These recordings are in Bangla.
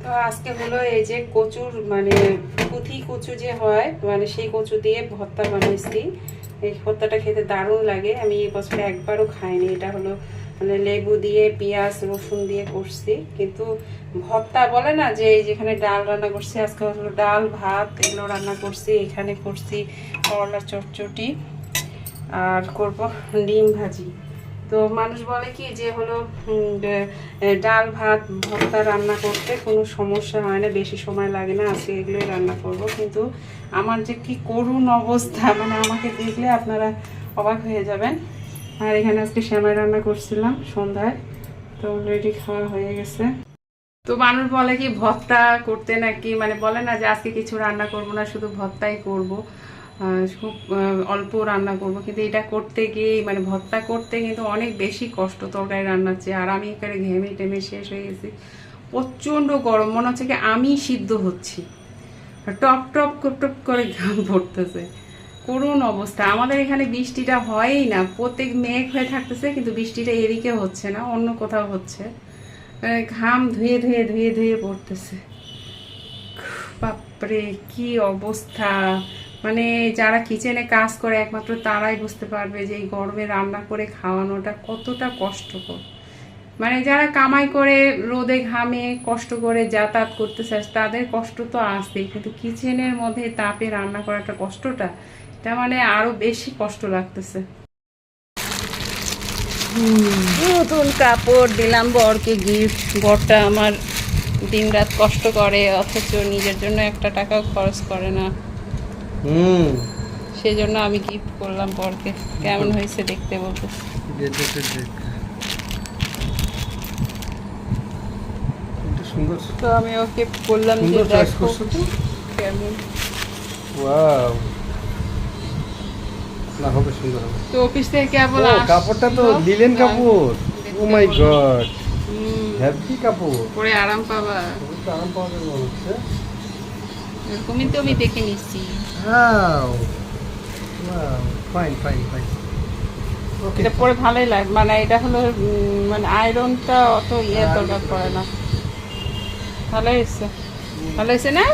তো আজকে হলো এই যে কচুর মানে পুঁথি কচু যে হয় মানে সেই কচু দিয়ে ভর্তা বানাইছি। এই ভর্তাটা খেতে দারুণ লাগে, আমি এই বছরে একবারও খাইনি। এটা হলো মানে লেবু দিয়ে পেঁয়াজ রসুন দিয়ে করছি, কিন্তু ভর্তা বলে না যে এই যেখানে ডাল রান্না করছি, আজকে হলো ডাল ভাত এগুলো রান্না করছি। এখানে করছি করলার চটচটি আর করব ডিম ভাজি। তো মানুষ বলে কি যে হলো ডাল ভাত ভর্তা রান্না করতে কোনো সমস্যা হয় না, বেশি সময় লাগে না, আজকে এগুলোই রান্না করব। কিন্তু আমার যে কি করুণ অবস্থা, মানে আমাকে দেখলে আপনারা অবাক হয়ে যাবেন। আর এখানে আজকে সেমাই রান্না করছিলাম সন্ধ্যায়, তো অলরেডি খাওয়া হয়ে গেছে। তো মানুষ বলে কি ভর্তা করতে নাকি মানে বলে না যে আজকে কিছু রান্না করব না, শুধু ভর্তাই করব, খুব অল্প রান্না করব। কিন্তু এটা করতে গিয়ে মানে ভর্তা করতে কিন্তু অনেক বেশি কষ্ট তরকারি রান্নার চেয়ে। আর আমি এখানে ঘেমে টেমে শেষ হয়ে গেছি, প্রচণ্ড গরম, মনে হচ্ছে কি আমি সিদ্ধ হচ্ছি, টপ টপ টপ করে ঘাম পড়তেছে, করুণ অবস্থা। আমাদের এখানে বৃষ্টিটা হয়ই না, প্রত্যেক মেঘ হয়ে থাকতেছে, কিন্তু বৃষ্টিটা এদিকে হচ্ছে না, অন্য কোথাও হচ্ছে। ঘাম ধুয়ে ধুয়ে ধুয়ে ধুয়ে পড়তেছে, বাপরে কি অবস্থা। মানে যারা কিচেনে কাজ করে একমাত্র তারাই বুঝতে পারবে যে এই গরমে রান্না করে খাওয়ানোটা কতটা কষ্টকর। মানে যারা কামাই করে রোদে ঘামে কষ্ট করে যাতায়াত করতে চায় তাদের কষ্ট তো আসবেই, কিন্তু কিচেনের মধ্যে তাপে রান্না করাটা কষ্টটা, এটা মানে আরো বেশি কষ্ট লাগতেছে। নতুন কাপড় দিলাম বরকে গিফট। বরটা আমার দিন রাত কষ্ট করে অথচ নিজের জন্য একটা টাকাও খরচ করে না, সেই জন্য আমি গিফট করলাম বরকে। কেমন হয়েছে দেখতে বলতে? তো আমি ওকে বললাম যে দেখো কেমন। ওয়াও, না হবে সুন্দর হবে। তো অফিস থেকে কেবল কাপড়টা তো লিলেন কাপড়। ও মাই গড, হেভি কাপড়, পরে আরাম পাবা। আরাম পাওয়া যাবে মনে হচ্ছে। এরকমই তো আমি দেখে নিচ্ছি। Wow wow, fine fine fine. এটা পরে ভালোই লাগে, মানে এটা হলো মানে আয়রনটা অত দরকার পড়ে না। ভালো হয়েছে, ভালো হয়েছে না?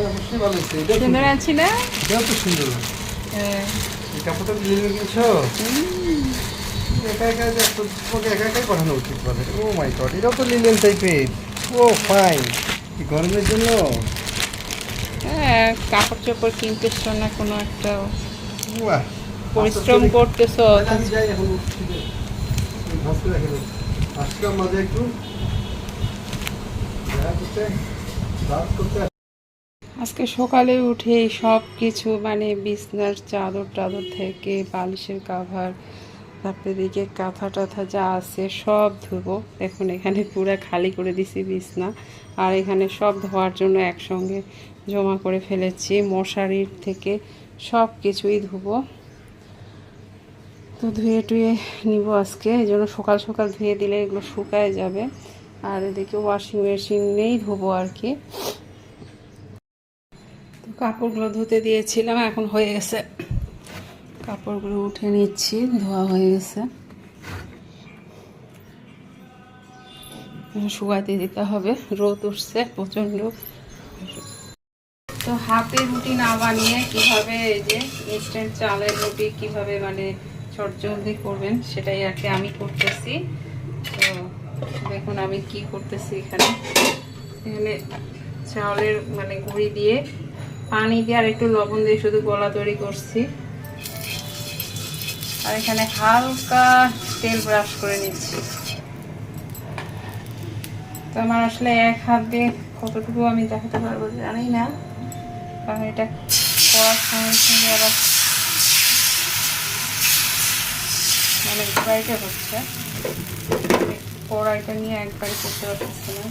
অবশ্যই ভালো হয়েছে। সুন্দর আছি না? এটাও তো সুন্দর। হ্যাঁ, এই কাপড়টা লিলেন কিনছো? একা একা তোমাকে একা একাই পাঠানো উচিত বলে। ও মাই গড, এটাও তো লিলেন টাইপের। ও ফাইন, গরমের জন্য। হ্যাঁ, কাপড় চোপড় কিনতেছ না কোনো একটা, বাহ, পরিশ্রম করতেছ। আমি যাই এখন, ভাবতে রেখে দেবো। আসলাম মাঝে একটু দেখা করতে, রাত করতে। আজকে সকালে উঠে সব কিছু মানে বিছনার চাদর টাদর থেকে বালিশের কাভার, তারপরে দিকে কাঁথা টাথা যা আছে সব ধুবো। দেখুন এখানে পুরো খালি করে দিছি বিছনা, আর এখানে সব ধোয়ার জন্য একসঙ্গে জমা করে ফেলেছি। মশারির থেকে সব কিছুই ধুবো। তো ধুয়ে টুয়ে নিব আজকে, এই জন্য সকাল সকাল ধুয়ে দিলে এগুলো শুকায় যাবে। আর এদিকে ওয়াশিং মেশিনেই ধুবো আর কি। তো কাপড়গুলো ধুতে দিয়েছিলাম, এখন হয়ে গেছে, কাপড়গুলো উঠে নিচ্ছি, ধোয়া হয়ে গেছে। শুকাতে দিতে হবে, রোদ উঠছে প্রচণ্ড। তো হাতে রুটি না বানিয়ে কিভাবে এই যে ইনস্ট্যান্ট চালের রুটি কিভাবে মানে চটজলদি করবেন সেটাই আর কি আমি করতেছি। তো দেখুন আমি কি করতেছি, এখানে চালের মানে গুঁড়ি দিয়ে পানি দিয়ে আর একটু লবণ দিয়ে শুধু গোলা তৈরি করছি। আর এখানে হালকা তেল ব্রাশ করে নিচ্ছি। তো আমার আসলে এক হাত দিয়ে কতটুকু আমি দেখাতে পারবো জানি না, কারণ এটা করার সঙ্গে সঙ্গে আবার মানে কড়াইটা হচ্ছে, কড়াইটা নিয়ে একবারে করতে পারতেছি না।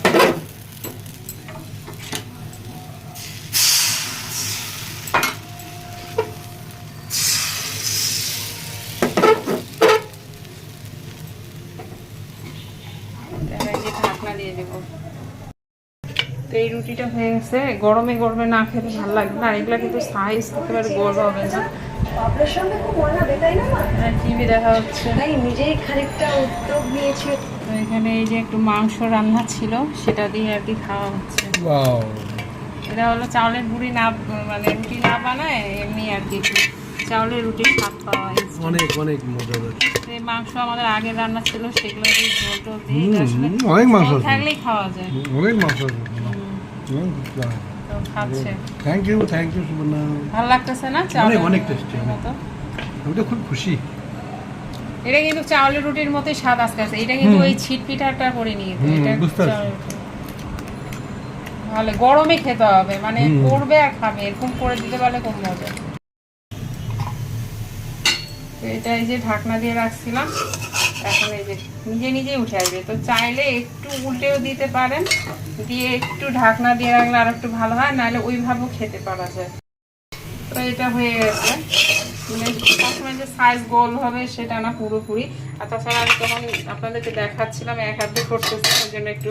ঢাকনা দিয়ে দেবো। তো এই রুটিটা হয়ে গেছে, গরমে গরমে না খেতে ভালো লাগবে না। আর এগুলো কিন্তু সাইজ একেবারে গোল হবে না। টিভি দেখা হচ্ছে, নিজেই খানিকটা উদ্যোগ নিয়েছি। তো এখানে এই যে একটু মাংস রান্না ছিল সেটা দিয়ে আর কি খাওয়া হচ্ছে। ওয়াও, এটা হলো চাউলের গুঁড়ি না, মানে রুটি না বানায় এমনি আর কি, চাউলের রুটির স্বাদ পাওয়া যায়। অনেক অনেক মজাদার। এই মাংস আমাদের আগের রান্না ছিল, সেগুলো দিয়ে ঝোল টোল দিয়ে এটা আসলে অনেক মাংস ঝোল আছে। থাকলেই খাওয়া যায়। অনেক মাংস আছে। তো খাচ্ছে, থ্যাংক ইউ সুবর্ণা। ভালো লাগতেছে না? অনেক টেস্টি। মতো আমি তো খুব খুশি। এটা কিন্তু চাউলের রুটির মতোই স্বাদ আস্তে আস্তে। এটা কিন্তু ওই ছিট পিঠাটা করে নিয়ে এটা বুঝতে পারছি। চাউলের রুটি। ভালো গরমে খেতে হবে, মানে করবে আর খাবে, এরকম করে দিতে পারলে খুব মজা। তো এটা এই যে ঢাকনা দিয়ে রাখছিলাম, এখন এই যে নিজে নিজেই উঠে আসবে। তো চাইলে একটু উল্টেও দিতে পারেন, দিয়ে একটু ঢাকনা দিয়ে রাখলে আর একটু ভালো হয়, নাহলে ওইভাবেও খেতে পারা যায়। তো এটা হয়ে গেছে, মানে সবসময় যে সাইজ গোল হবে সেটা না পুরোপুরি। আর তাছাড়া আমি তখন আপনাদেরকে দেখাচ্ছিলাম এক হাত দিয়ে করতেছি, ওই জন্য একটু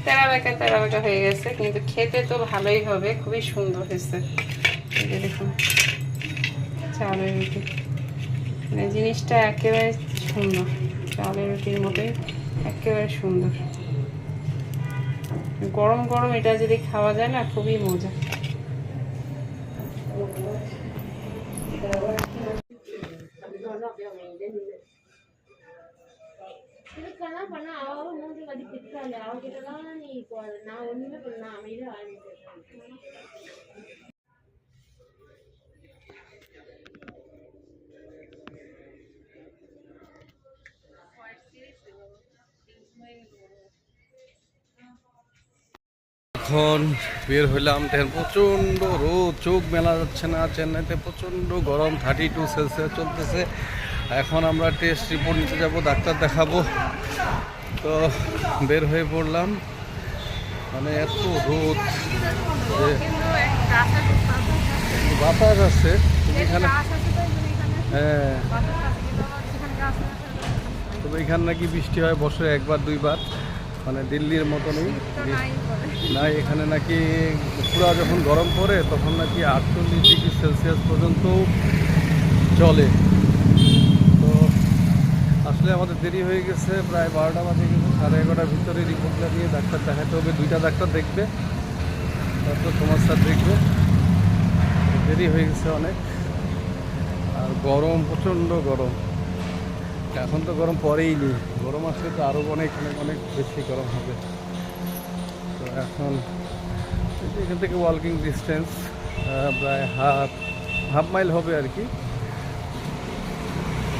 তেরা বেঁকা হয়ে গেছে, কিন্তু খেতে তো ভালোই হবে, খুবই সুন্দর হয়েছে। এই যে দেখুন চাউলের রুটি, মানে জিনিসটা একেবারে সুন্দর, চাউলের রুটির মতোই একেবারে সুন্দর। গরম গরম এটা যদি খাওয়া যায় না, খুবই মজা। এখন বের হইলাম, দেখেন প্রচণ্ড রোদ, চোখ মেলা যাচ্ছে না। চেন্নাইতে প্রচণ্ড গরম, 32 সেলসিয়াস চলতেছে। এখন আমরা টেস্ট রিপোর্ট নিতে যাব, ডাক্তার দেখাবো। তো বের হয়ে পড়লাম, মানে এত রোদ যে বাতাস আছে এখানে। হ্যাঁ, তবে এখানে নাকি বৃষ্টি হয় বছরে একবার দুইবার, মানে দিল্লির মতনই না। এখানে নাকি পুরা যখন গরম পড়ে তখন নাকি 48 ডিগ্রি সেলসিয়াস পর্যন্ত চলে। তো আসলে আমাদের দেরি হয়ে গেছে, প্রায় 12টা বাজে গেছে। 11:30টার ভিতরে রিপোর্টটা নিয়ে ডাক্তার দেখাতে হবে। 2টা ডাক্তার দেখবে, তারপর তোমার স্যার দেখবে। দেরি হয়ে গেছে অনেক, আর গরম, প্রচণ্ড গরম। এখন তো গরম পরেই নি, গরম আসলে তো আরও অনেক অনেক অনেক বেশি গরম হবে। তো এখন এখান থেকে ওয়াকিং ডিস্টেন্স প্রায় হাফ মাইল হবে আর কি।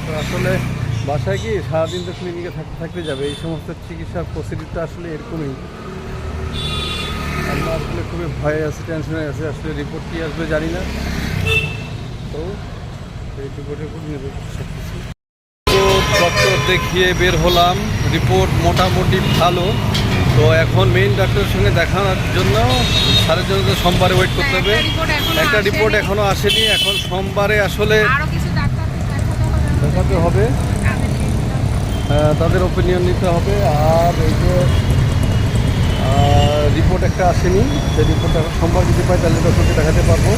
তো আসলে বাসায় কি সারাদিন তো ক্লিনিকে থাকতে থাকতে যাবে, এই সমস্ত চিকিৎসার প্রসিডিউরটা আসলে এরকমই। আমরা আসলে খুবই ভয়ে আছি, টেনশনে আছি, আসলে রিপোর্ট কী আসবে জানি না। তো এই রিপোর্টের উপর নির্ভর করছে সব কিছু। ডক্টর দেখিয়ে বের হলাম, রিপোর্ট মোটামুটি ভালো। তো এখন মেইন ডাক্তারের সঙ্গে দেখানোর জন্য স্যারের জন্য তো সোমবারে ওয়েট করতে হবে। একটা রিপোর্ট এখনও আসেনি, এখন সোমবারে আসলে দেখাতে হবে, তাদের ওপিনিয়ন নিতে হবে। আর এই যে রিপোর্ট একটা আসেনি, সেই রিপোর্ট এখন সোমবার যদি পাই তাহলে ডক্টরকে দেখাতে পারবো।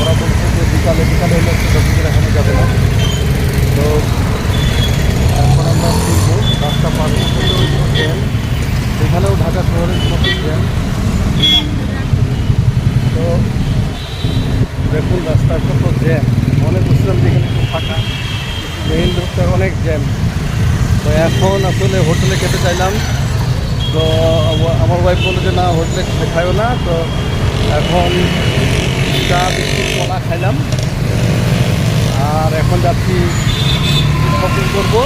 ওরা বলছে যে বিকালে হলে ডক্টরকে দেখানো যাবে না। তো এখন আমরা ফিরবো, রাস্তা পার জ্যাম, এখানেও ঢাকা শহরের মতো জ্যাম। তো দেখুন রাস্তা কত জ্যাম, মনে করছিলাম যে এখানে খুব ফাঁকা, মেইন রোডটা অনেক জ্যাম। তো এখন আসলে হোটেলে খেতে চাইলাম, তো আমার ওয়াইফ বললো যে না হোটেলে খাইও না। তো এখন চা বিস্কুট কলা খাইলাম, আর এখন যাচ্ছি শপিং করবো,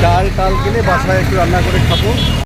চাল টাল কিনে বাসায় একটু রান্না করে খাবো।